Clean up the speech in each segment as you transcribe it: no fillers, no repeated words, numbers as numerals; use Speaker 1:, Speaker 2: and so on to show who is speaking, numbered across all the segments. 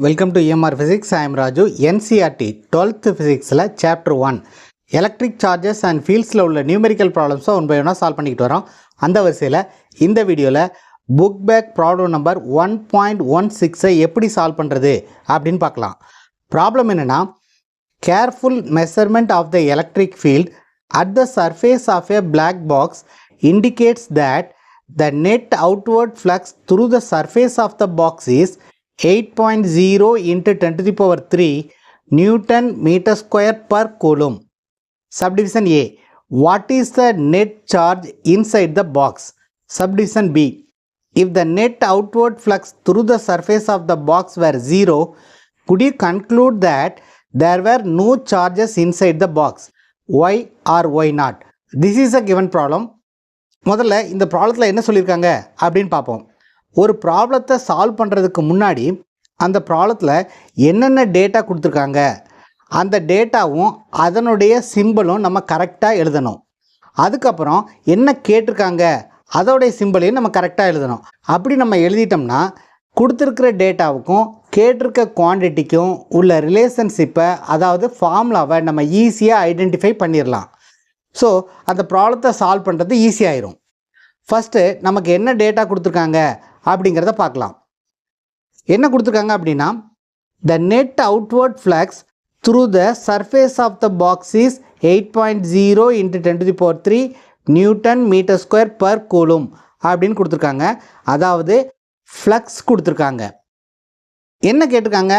Speaker 1: Welcome to EMR Physics. I am Raju. NCERT 12th Physics Chapter 1 Electric Charges and Fields உள்ள numerical problems one by ஒன்னாக solve பண்ணிக்கிட்டு வரோம். அந்த வரிசையில் இந்த வீடியோவில் புக் பேக் ப்ராப்ளம் நம்பர் 1.16 எப்படி சால்வ் பண்ணுறது அப்படின்னு பார்க்கலாம். ப்ராப்ளம் என்னென்னா, careful measurement of the electric field at the surface of a black box indicates that the net outward flux through the surface of the box is 8.0 into 10 to the power 3 Newton meter square per coulomb. Subdivision A. What is the net charge inside the box? Subdivision B. If the net outward flux through the surface of the box were 0, could you conclude that there were no charges inside the box? Why or why not? This is a given problem. முதல்ல இந்த ப்ராப்ளத்தில் என்ன சொல்லியிருக்காங்க அப்படின்னு பார்ப்போம். ஒரு ப்ராப்ளத்தை solve பண்ணுறதுக்கு முன்னாடி அந்த ப்ராப்ளத்தில் என்னென்ன டேட்டா கொடுத்துருக்காங்க, அந்த டேட்டாவும் அதனுடைய சிம்பிளும் நம்ம கரெக்டாக எழுதணும். அதுக்கப்புறம் என்ன கேட்டிருக்காங்க அதோடைய சிம்பிளையும் நம்ம கரெக்டாக எழுதணும். அப்படி நம்ம எழுதிட்டோம்னா கொடுத்துருக்கிற டேட்டாவுக்கும் கேட்டிருக்க குவான்டிட்டிக்கும் உள்ள ரிலேஷன்ஷிப்பை, அதாவது ஃபார்முலாவை நம்ம ஈஸியாக ஐடென்டிஃபை பண்ணிடலாம். ஸோ அந்த ப்ராப்ளத்தை சால்வ் பண்ணுறது ஈஸியாயிரும். ஃபஸ்ட்டு நமக்கு என்ன டேட்டா கொடுத்துருக்காங்க அப்படிங்கிறத பார்க்கலாம். என்ன கொடுத்துருக்காங்க அப்படின்னா, the net outward flux through the surface of the box is 8.0 into 10 to the power 3 newton metre square per coulomb அப்படின்னு கொடுத்துருக்காங்க. அதாவது ஃப்ளக்ஸ் கொடுத்துருக்காங்க. என்ன கேட்டிருக்காங்க,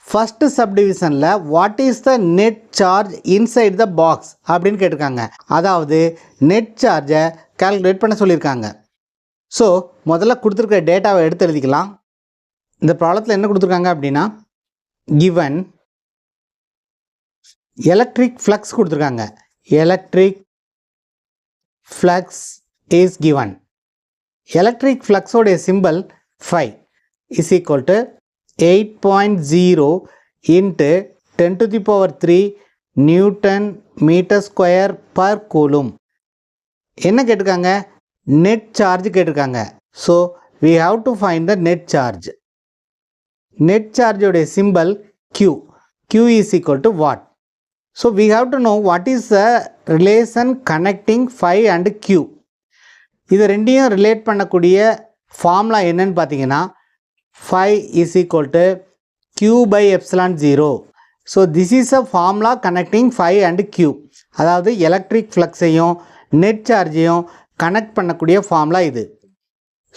Speaker 1: ஃபஸ்ட்டு சப்டிவிஷனில் what is the net charge inside the box அப்படின்னு கேட்டிருக்காங்க. அதாவது நெட் சார்ஜை கால்குலேட் பண்ண சொல்லியிருக்காங்க. ஸோ முதல்ல கொடுத்துருக்க டேட்டாவை எடுத்து எழுதிக்கலாம். இந்த ப்ராப்ளத்தில் என்ன கொடுத்துருக்காங்க அப்படின்னா, கிவன் எலக்ட்ரிக் ஃப்ளக்ஸ் கொடுத்துருக்காங்க. Electric flux is given. Electric ஃப்ளக்ஸோடைய symbol phi is equal to 8.0 into 10 to the power 3 newton metre square per coulomb. என்ன கேட்டிருக்காங்க, நெட் சார்ஜ் கேட்டிருக்காங்க. So we have to find the net charge. Net சார்ஜோடைய symbol Q. Q is equal to what? So we have to know what is the relation connecting phi and Q. இது ரெண்டையும் relate பண்ணக்கூடிய formula என்னன்னு பார்த்தீங்கன்னா, phi is equal to Q by epsilon 0. So this is a formula connecting phi and Q. அதாவது electric ஃப்ளக்ஸையும் net சார்ஜையும் connect பண்ணக்கூடிய formula இது.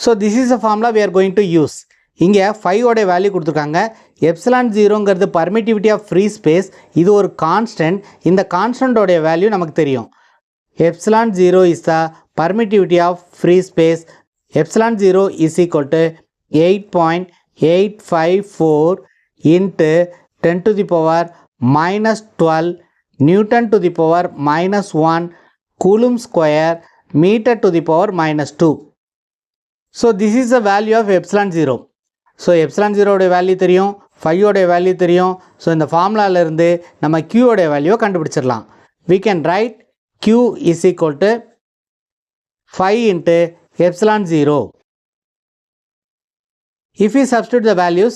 Speaker 1: So this is a formula we are going to use. இங்கே ஃபைவோடைய value கொடுத்துருக்காங்க. Epsilon 0ங்கிறது permittivity of free space. இது ஒரு கான்ஸ்டன்ட். இந்த கான்ஸ்டன்டோடைய வேல்யூ நமக்கு தெரியும். Epsilon 0 is the permittivity of free space. Epsilon 0 is equal to 8.854 into 10 to the power minus 12 Newton to the power minus 1 Coulomb square meter to the power minus 2. So this is the value of epsilon 0. So epsilon 0 உடைய value தெரியும், phi உடைய value தெரியும். So இந்த ஃபார்முலாவிலிருந்து நம்ம Q உடைய வேல்யூவை கண்டுபிடிச்சிடலாம். We can write Q is equal to phi into epsilon 0. If we substitute the values,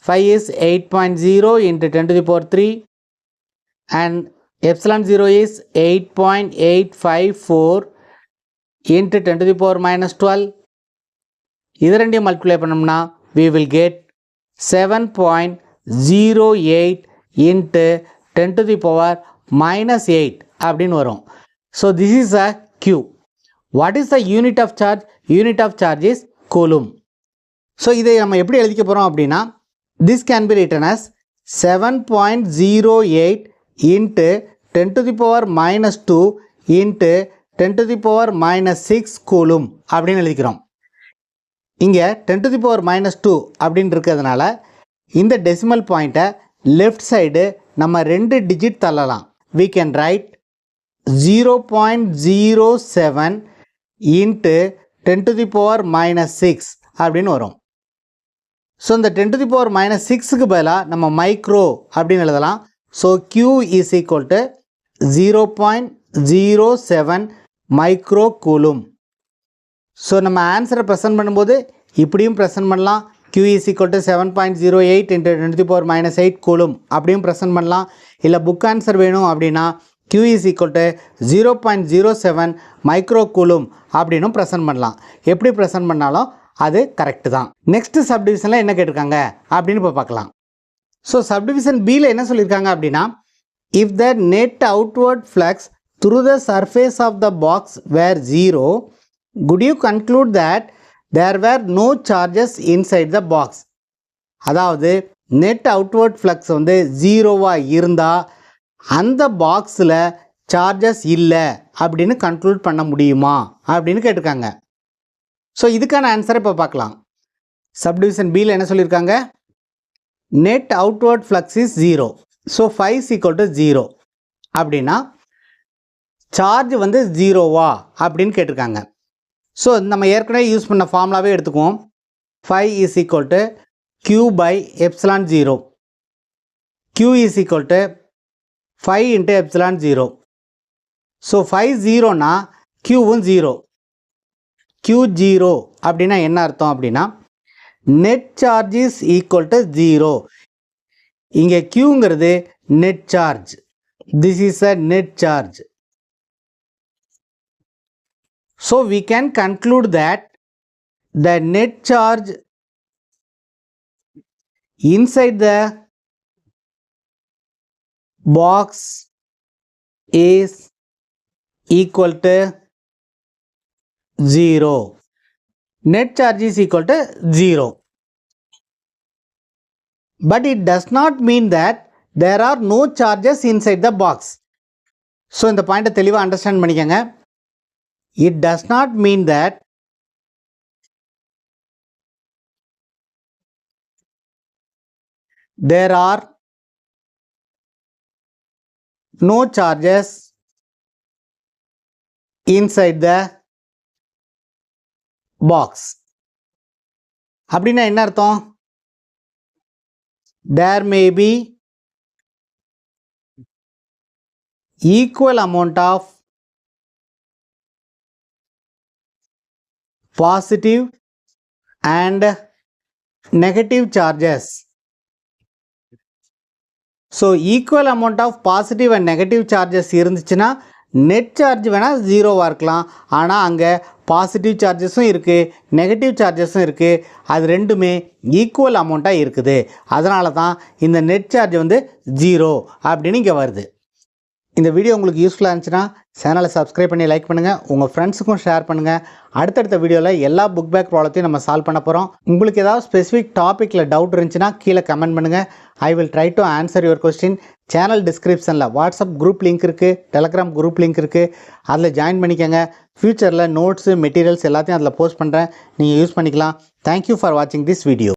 Speaker 1: phi is 8.0 into 10 to the power 3 and epsilon 0 is 8.854 into 10 to the power minus 12. இது ரெண்டையும் multiply பண்ணோம்னா we will get 7.08 into 10 to the power minus 8 அப்படின்னு வரும். So this is a Q. What is the unit of charge? Unit of charge is coulomb. So இதை நம்ம எப்படி எழுதிக்க போகிறோம் அப்படின்னா, this can be written as 7.08 into 10 to the power minus 2 into 10 to the power minus 6 coulomb அப்படின்னு எழுதிக்கிறோம். இங்கே 10 to the power minus 2 அப்படின்னு இருக்கிறதுனால இந்த டெசிமல் பாயிண்ட்டை லெஃப்ட் சைடு நம்ம 2 digit தள்ளலாம். we can write 0.07 into 10 to the power minus 6 அப்படின்னு வரும். ஸோ இந்த 10 to the power minus 6க்கு பதிலாக நம்ம மைக்ரோ அப்படின்னு எழுதலாம். So Q is equal to 0.07 micro coulomb. So நம்ம ஆன்சரை ப்ரெசென்ட் பண்ணும்போது இப்படியும் ப்ரெசென்ட் பண்ணலாம், Q is equal to 7.08 into 10 to the power minus 8 coulomb அப்படியும் ப்ரெசென்ட் பண்ணலாம். இல்லை புக் ஆன்சர் வேணும் அப்படின்னா Q is equal to 0.07 micro coulomb அப்படின்னும் ப்ரெசென்ட் பண்ணலாம். எப்படி ப்ரெசென்ட் பண்ணாலும் அது கரெக்டு தான். நெக்ஸ்ட் சப்டிவிஷனில் என்ன கேட்டிருக்காங்க அப்படின்னு இப்போ பார்க்கலாம். ஸோ சப்டிவிஷன் பியில் என்ன சொல்லியிருக்காங்க அப்படின்னா, if the net outward flux through the surface of the box were 0, could you conclude that there were no charges inside the box? அதாவது நெட் அவுட்வர்ட் ஃப்ளக்ஸ் வந்து 0வாக இருந்தால் அந்த பாக்ஸில் சார்ஜஸ் இல்லை அப்படின்னு கன்க்ளூட் பண்ண முடியுமா அப்படின்னு கேட்டிருக்காங்க. ஸோ இதுக்கான ஆன்சரை இப்போ பார்க்கலாம். சப்டிவிஷன் பியில் என்ன சொல்லியிருக்காங்க, net outward flux is 0, so phi is equal to 0 அப்படின்னா சார்ஜ் வந்து 0வா அப்படின்னு கேட்டிருக்காங்க. ஸோ நம்ம ஏற்கனவே யூஸ் பண்ண ஃபார்முலாவே எடுத்துக்குவோம். phi is equal to Q by epsilon 0. Q is equal to phi into epsilon 0. So phi 0னா Qவும் 0. Q 0 அப்படின்னா என்ன அர்த்தம் அப்படின்னா net charge is equal to 0. இங்கே Qங்கிறது net charge. This is a net charge. So we can conclude that the net charge inside the box is equal to 0. Net charge is equal to 0. But it does not mean that there are no charges inside the box. So இந்த பாயிண்ட்டை தெளிவாக understand பண்ணிக்கங்க. It does not mean that there are no charges inside the box. அப்படின்னா என்ன அர்த்தம்? There may be equal amount of positive and negative charges. So equal amount of positive and negative charges இருந்துச்சுன்னா net charge வேணால் 0வாக இருக்கலாம். ஆனால் அங்கே positive சார்ஜஸும் இருக்குது, negative சார்ஜஸும் இருக்குது. அது ரெண்டுமே ஈக்குவல் அமௌண்ட்டாக இருக்குது. அதனால தான் இந்த நெட் சார்ஜ் வந்து 0 அப்படின்னு இங்கே வருது. இந்த வீடியோ உங்களுக்கு யூஸ்ஃபுல்லாக இருந்துச்சுன்னா சேனலை சப்ஸ்கிரைப் பண்ணி லைக் பண்ணுங்கள், உங்கள் ஃப்ரெண்ட்ஸுக்கும் ஷேர் பண்ணுங்கள். அடுத்தடுத்த வீடியோவில் எல்லா புக் பேக் ப்ராப்ளத்தையும் நம்ம சால்வ் பண்ண போகிறோம். உங்களுக்கு ஏதாவது ஸ்பெசிஃபிக் டாப்பிக்கில் டவுட் இருந்துச்சுன்னா கீழே கமெண்ட் பண்ணுங்கள். I will try to answer your question. Channel டிஸ்கிரிப்ஷனில் வாட்ஸ்அப் குரூப் லிங்க் இருக்குது, டெலகிராம் குரூப் லிங்க் இருக்குது, அதில் ஜாயின் பண்ணிக்கோங்க. ஃப்யூச்சரில் நோட்ஸு மெட்டீரியல்ஸ் எல்லாத்தையும் அதில் போஸ்ட் பண்ணுறேன், நீங்கள் யூஸ் பண்ணிக்கலாம். தேங்க்யூ ஃபார் வாட்சிங் திஸ் வீடியோ.